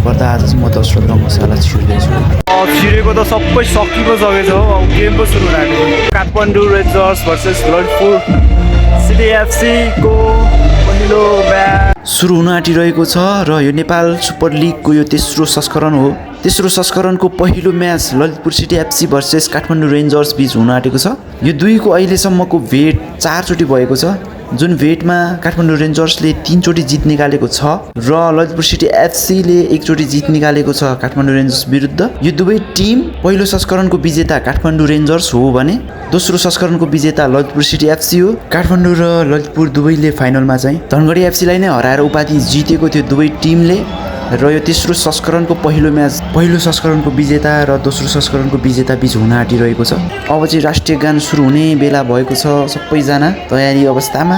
भन्नुपर्दा आज चाहिँ म दशरथ रङ्गशाला छिर्दैछु। छिरेको त सबै सकिन सकेछ हो। अब गेम पो सुरु हुन आँटेको। Kathmandu Rangers versus Lalitpur city FC को पहिलो म्याच सुरु हुन आँटिरहेको छ र यो नेपाल सुपर लिगको यो तेस्रो संस्करण हो। तेस्रो संस्करणको पहिलो match Lalitpur city FC versus Kathmandu Rangers बीच हुन आँटेको छ। यो दुईको अहिलेसम्मको भेट 4 चोटि भएको छ, जुन भेटमा काठमाडौँ रेन्जर्सले 3 चोटि जित निकालेको छ र ललितपुर सिटी एफसीले 1 चोटि जित निकालेको छ काठमाडौँ रेन्जर्स विरुद्ध। यो दुवै टिम पहिलो संस्करणको विजेता काठमाडौँ रेन्जर्स हो भने दोस्रो संस्करणको विजेता ललितपुर सिटी एफसी हो। काठमाडौँ र ललितपुर दुवैले फाइनलमा चाहिँ धनगढी एफसीलाई नै हराएर उपाधि जितेको थियो दुवै टिमले। र यो तेस्रो संस्करणको पहिलो म्याच पहिलो संस्करणको विजेता र दोस्रो संस्करणको विजेता बीच हुन आँटिरहेको छ। अब चाहिँ राष्ट्रिय गान सुरु हुने बेला भएको छ। सबैजना तयारी अवस्थामा